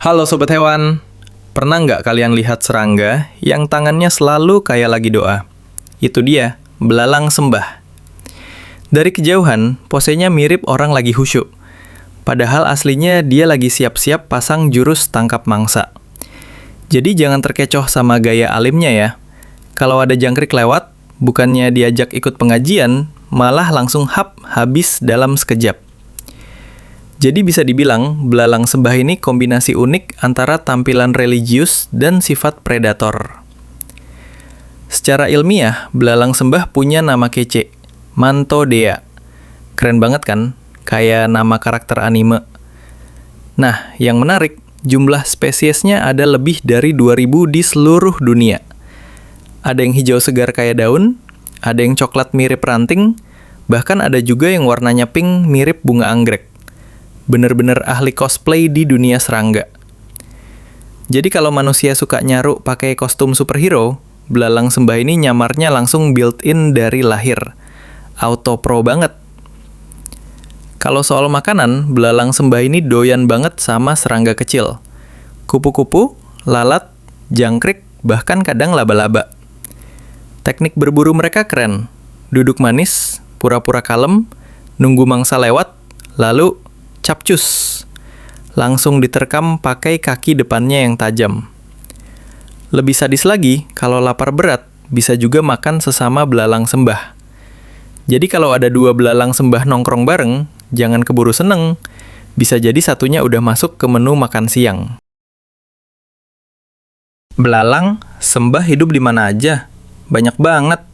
Halo Sobat Hewan, pernah nggak kalian lihat serangga yang tangannya selalu kayak lagi doa? Itu dia, belalang sembah. Dari kejauhan, posenya mirip orang lagi khusyuk. Padahal aslinya dia lagi siap-siap pasang jurus tangkap mangsa. Jadi jangan terkecoh sama gaya alimnya ya. Kalau ada jangkrik lewat, bukannya diajak ikut pengajian, malah langsung habis dalam sekejap. Jadi bisa dibilang, belalang sembah ini kombinasi unik antara tampilan religius dan sifat predator. Secara ilmiah, belalang sembah punya nama kece, Mantodea. Keren banget kan? Kayak nama karakter anime. Nah, yang menarik, jumlah spesiesnya ada lebih dari 2000 di seluruh dunia. Ada yang hijau segar kayak daun, ada yang coklat mirip ranting, bahkan ada juga yang warnanya pink mirip bunga anggrek. Bener-bener ahli cosplay di dunia serangga. Jadi kalau manusia suka nyaru pakai kostum superhero, belalang sembah ini nyamarnya langsung built-in dari lahir. Auto pro banget. Kalau soal makanan, belalang sembah ini doyan banget sama serangga kecil. Kupu-kupu, lalat, jangkrik, bahkan kadang laba-laba. Teknik berburu mereka keren. Duduk manis, pura-pura kalem, nunggu mangsa lewat, lalu capcus. Langsung diterkam pakai kaki depannya yang tajam. Lebih sadis lagi, kalau lapar berat, bisa juga makan sesama belalang sembah. Jadi kalau ada 2 belalang sembah nongkrong bareng, jangan keburu seneng. Bisa jadi satunya udah masuk ke menu makan siang. Belalang sembah hidup di mana aja? Banyak banget.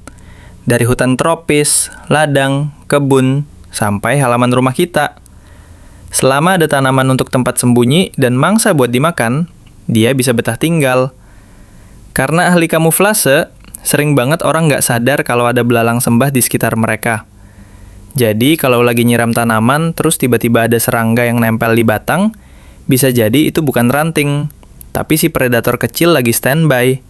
Dari hutan tropis, ladang, kebun, sampai halaman rumah kita. Selama ada tanaman untuk tempat sembunyi dan mangsa buat dimakan, dia bisa betah tinggal. Karena ahli kamuflase, sering banget orang nggak sadar kalau ada belalang sembah di sekitar mereka. Jadi kalau lagi nyiram tanaman, terus tiba-tiba ada serangga yang nempel di batang, bisa jadi itu bukan ranting, tapi si predator kecil lagi standby.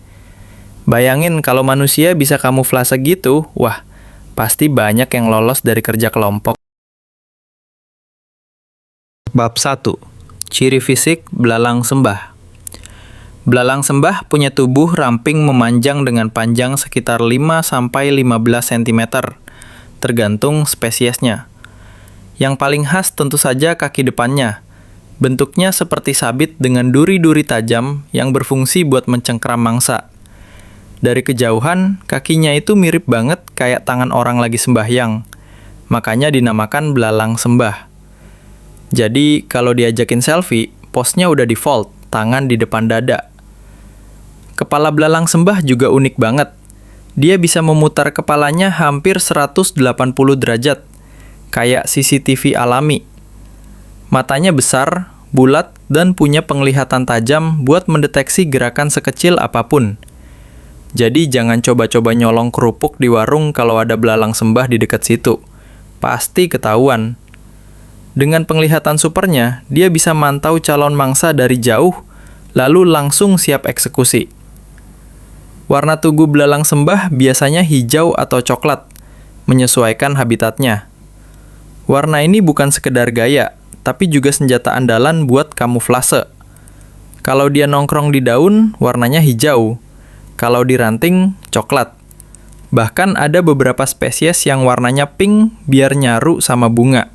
Bayangin kalau manusia bisa kamuflase gitu, wah, pasti banyak yang lolos dari kerja kelompok. Bab 1. Ciri fisik belalang sembah. Belalang sembah punya tubuh ramping memanjang dengan panjang sekitar 5-15 cm, tergantung spesiesnya. Yang paling khas tentu saja kaki depannya. Bentuknya seperti sabit dengan duri-duri tajam yang berfungsi buat mencengkram mangsa. Dari kejauhan, kakinya itu mirip banget kayak tangan orang lagi sembahyang. Makanya dinamakan belalang sembah. Jadi, kalau diajakin selfie, posnya udah default, tangan di depan dada. Kepala belalang sembah juga unik banget. Dia bisa memutar kepalanya hampir 180 derajat, kayak CCTV alami. Matanya besar, bulat, dan punya penglihatan tajam buat mendeteksi gerakan sekecil apapun. Jadi, jangan coba-coba nyolong kerupuk di warung kalau ada belalang sembah di dekat situ. Pasti ketahuan. Dengan penglihatan supernya, dia bisa mantau calon mangsa dari jauh, lalu langsung siap eksekusi. Warna tugu belalang sembah biasanya hijau atau coklat, menyesuaikan habitatnya. Warna ini bukan sekedar gaya, tapi juga senjata andalan buat kamuflase. Kalau dia nongkrong di daun, warnanya hijau. Kalau di ranting, coklat. Bahkan ada beberapa spesies yang warnanya pink biar nyaru sama bunga.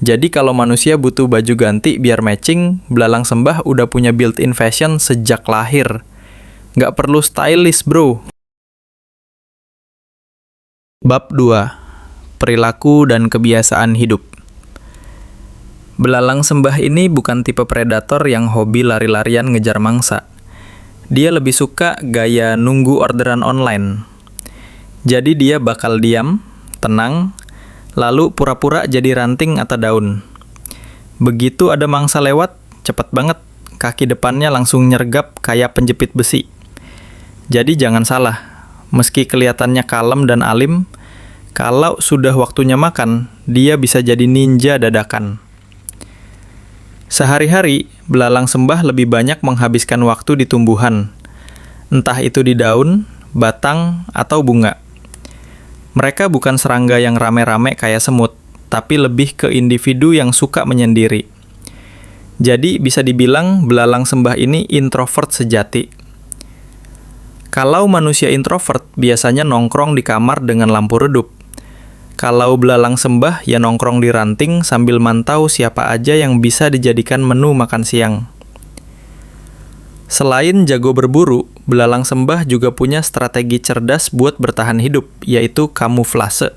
Jadi kalau manusia butuh baju ganti biar matching, belalang sembah udah punya built-in fashion sejak lahir. Nggak perlu stylish, bro. Bab 2. Perilaku dan kebiasaan hidup. Belalang sembah ini bukan tipe predator yang hobi lari-larian ngejar mangsa. Dia lebih suka gaya nunggu orderan online. Jadi dia bakal diam, tenang, lalu pura-pura jadi ranting atau daun. Begitu ada mangsa lewat, cepet banget, kaki depannya langsung nyergap kayak penjepit besi. Jadi jangan salah, meski kelihatannya kalem dan alim, kalau sudah waktunya makan, dia bisa jadi ninja dadakan. Sehari-hari, belalang sembah lebih banyak menghabiskan waktu di tumbuhan, entah itu di daun, batang, atau bunga. Mereka bukan serangga yang rame-rame kayak semut, tapi lebih ke individu yang suka menyendiri. Jadi bisa dibilang belalang sembah ini introvert sejati. Kalau manusia introvert biasanya nongkrong di kamar dengan lampu redup. Kalau belalang sembah ya nongkrong di ranting sambil mantau siapa aja yang bisa dijadikan menu makan siang. Selain jago berburu, belalang sembah juga punya strategi cerdas buat bertahan hidup, yaitu kamuflase.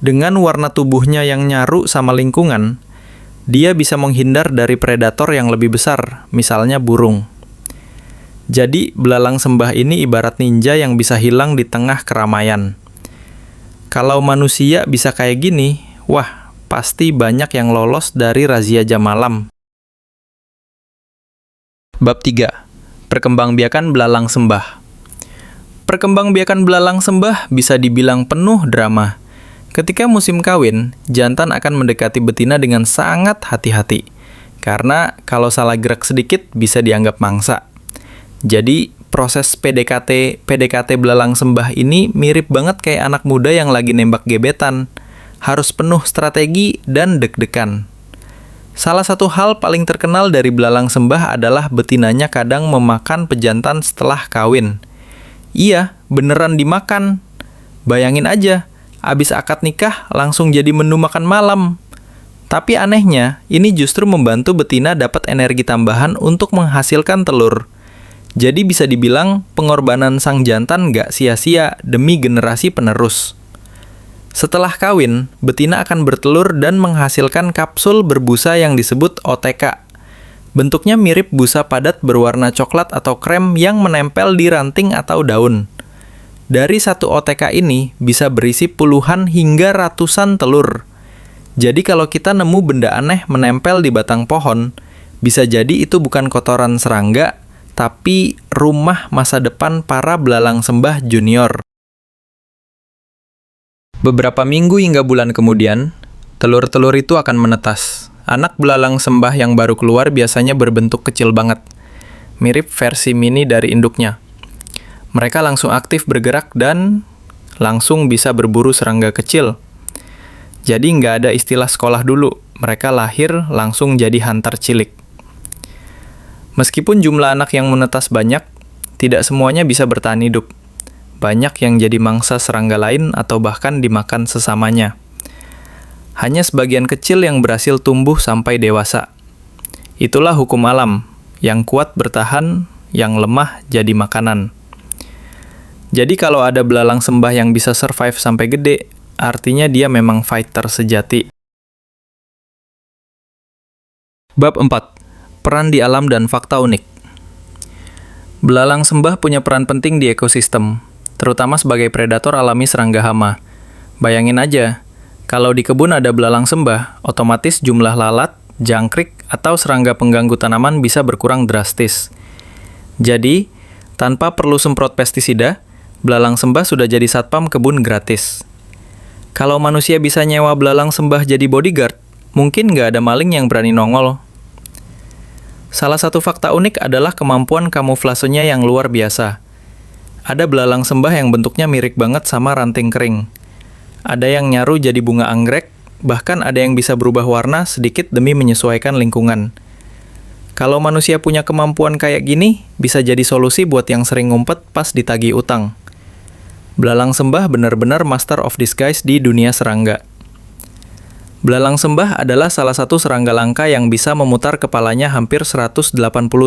Dengan warna tubuhnya yang nyaru sama lingkungan, dia bisa menghindar dari predator yang lebih besar, misalnya burung. Jadi, belalang sembah ini ibarat ninja yang bisa hilang di tengah keramaian. Kalau manusia bisa kayak gini, wah, pasti banyak yang lolos dari razia jam malam. Bab 3. Perkembangbiakan belalang sembah. Perkembangbiakan belalang sembah bisa dibilang penuh drama. Ketika musim kawin, jantan akan mendekati betina dengan sangat hati-hati. Karena kalau salah gerak sedikit bisa dianggap mangsa. Jadi, proses PDKT belalang sembah ini mirip banget kayak anak muda yang lagi nembak gebetan. Harus penuh strategi dan deg-degan. Salah satu hal paling terkenal dari belalang sembah adalah betinanya kadang memakan pejantan setelah kawin. Iya, beneran dimakan. Bayangin aja, abis akad nikah langsung jadi menu makan malam. Tapi anehnya, ini justru membantu betina dapat energi tambahan untuk menghasilkan telur. Jadi bisa dibilang pengorbanan sang jantan nggak sia-sia demi generasi penerus. Setelah kawin, betina akan bertelur dan menghasilkan kapsul berbusa yang disebut OTK. Bentuknya mirip busa padat berwarna coklat atau krem yang menempel di ranting atau daun. Dari satu OTK ini bisa berisi puluhan hingga ratusan telur. Jadi kalau kita nemu benda aneh menempel di batang pohon, bisa jadi itu bukan kotoran serangga, tapi rumah masa depan para belalang sembah junior. Beberapa minggu hingga bulan kemudian, telur-telur itu akan menetas. Anak belalang sembah yang baru keluar biasanya berbentuk kecil banget, mirip versi mini dari induknya. Mereka langsung aktif bergerak dan langsung bisa berburu serangga kecil. Jadi nggak ada istilah sekolah dulu, mereka lahir langsung jadi hunter cilik. Meskipun jumlah anak yang menetas banyak, tidak semuanya bisa bertahan hidup. Banyak yang jadi mangsa serangga lain atau bahkan dimakan sesamanya. Hanya sebagian kecil yang berhasil tumbuh sampai dewasa. Itulah hukum alam, yang kuat bertahan, yang lemah jadi makanan. Jadi kalau ada belalang sembah yang bisa survive sampai gede, artinya dia memang fighter sejati. Bab 4. Peran di alam dan fakta unik. Belalang sembah punya peran penting di ekosistem, terutama sebagai predator alami serangga hama. Bayangin aja, kalau di kebun ada belalang sembah, otomatis jumlah lalat, jangkrik, atau serangga pengganggu tanaman bisa berkurang drastis. Jadi, tanpa perlu semprot pestisida, belalang sembah sudah jadi satpam kebun gratis. Kalau manusia bisa nyewa belalang sembah jadi bodyguard, mungkin nggak ada maling yang berani nongol. Salah satu fakta unik adalah kemampuan kamuflasenya yang luar biasa. Ada belalang sembah yang bentuknya mirip banget sama ranting kering. Ada yang nyaru jadi bunga anggrek, bahkan ada yang bisa berubah warna sedikit demi menyesuaikan lingkungan. Kalau manusia punya kemampuan kayak gini, bisa jadi solusi buat yang sering ngumpet pas ditagih utang. Belalang sembah benar-benar master of disguise di dunia serangga. Belalang sembah adalah salah satu serangga langka yang bisa memutar kepalanya hampir 180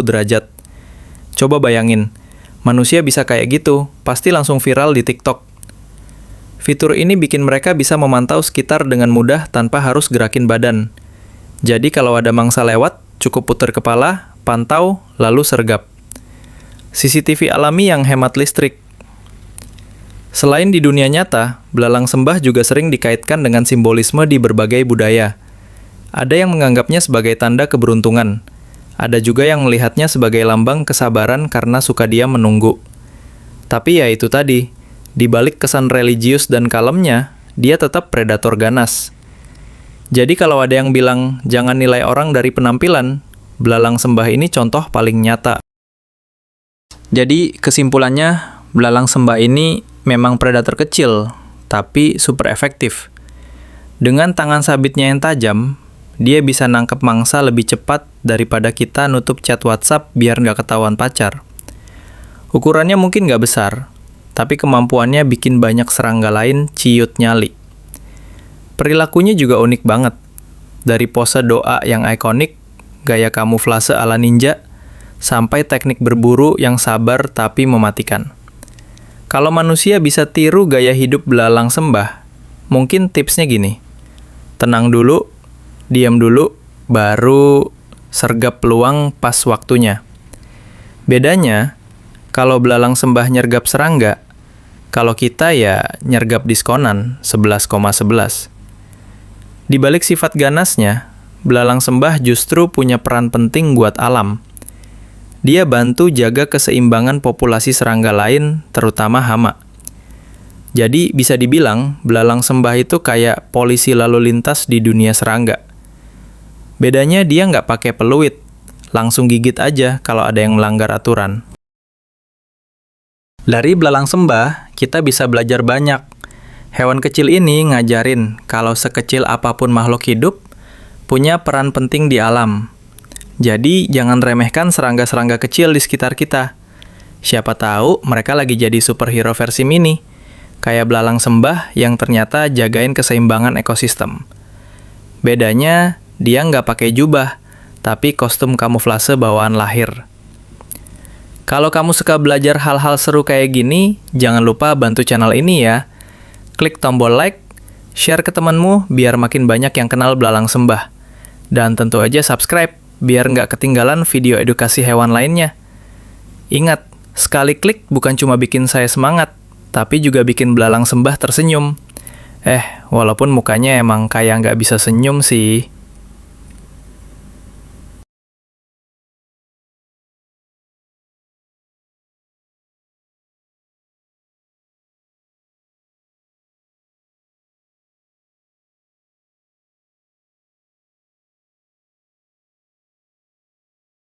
derajat. Coba bayangin, manusia bisa kayak gitu, pasti langsung viral di TikTok. Fitur ini bikin mereka bisa memantau sekitar dengan mudah tanpa harus gerakin badan. Jadi kalau ada mangsa lewat, cukup putar kepala, pantau, lalu sergap. CCTV alami yang hemat listrik. Selain di dunia nyata, belalang sembah juga sering dikaitkan dengan simbolisme di berbagai budaya. Ada yang menganggapnya sebagai tanda keberuntungan. Ada juga yang melihatnya sebagai lambang kesabaran karena suka diam menunggu. Tapi ya itu tadi, di balik kesan religius dan kalemnya, dia tetap predator ganas. Jadi kalau ada yang bilang jangan nilai orang dari penampilan, belalang sembah ini contoh paling nyata. Jadi kesimpulannya, belalang sembah ini memang predator kecil, tapi super efektif. Dengan tangan sabitnya yang tajam, dia bisa nangkep mangsa lebih cepat daripada kita nutup chat WhatsApp biar nggak ketahuan pacar. Ukurannya mungkin nggak besar, tapi kemampuannya bikin banyak serangga lain ciut nyali. Perilakunya juga unik banget. Dari pose doa yang ikonik, gaya kamuflase ala ninja, sampai teknik berburu yang sabar tapi mematikan. Kalau manusia bisa tiru gaya hidup belalang sembah, mungkin tipsnya gini. Tenang dulu, diam dulu, baru sergap peluang pas waktunya. Bedanya, kalau belalang sembah nyergap serangga, kalau kita ya nyergap diskonan 11,11. Di balik sifat ganasnya, belalang sembah justru punya peran penting buat alam. Dia bantu jaga keseimbangan populasi serangga lain, terutama hama. Jadi bisa dibilang, belalang sembah itu kayak polisi lalu lintas di dunia serangga. Bedanya dia nggak pakai peluit, langsung gigit aja kalau ada yang melanggar aturan. Dari belalang sembah, kita bisa belajar banyak. Hewan kecil ini ngajarin kalau sekecil apapun makhluk hidup, punya peran penting di alam. Jadi, jangan remehkan serangga-serangga kecil di sekitar kita. Siapa tahu mereka lagi jadi superhero versi mini, kayak belalang sembah yang ternyata jagain keseimbangan ekosistem. Bedanya, dia nggak pakai jubah, tapi kostum kamuflase bawaan lahir. Kalau kamu suka belajar hal-hal seru kayak gini, jangan lupa bantu channel ini ya. Klik tombol like, share ke temanmu biar makin banyak yang kenal belalang sembah. Dan tentu aja subscribe, biar nggak ketinggalan video edukasi hewan lainnya. Ingat, sekali klik bukan cuma bikin saya semangat, tapi juga bikin belalang sembah tersenyum. Walaupun mukanya emang kayak nggak bisa senyum sih.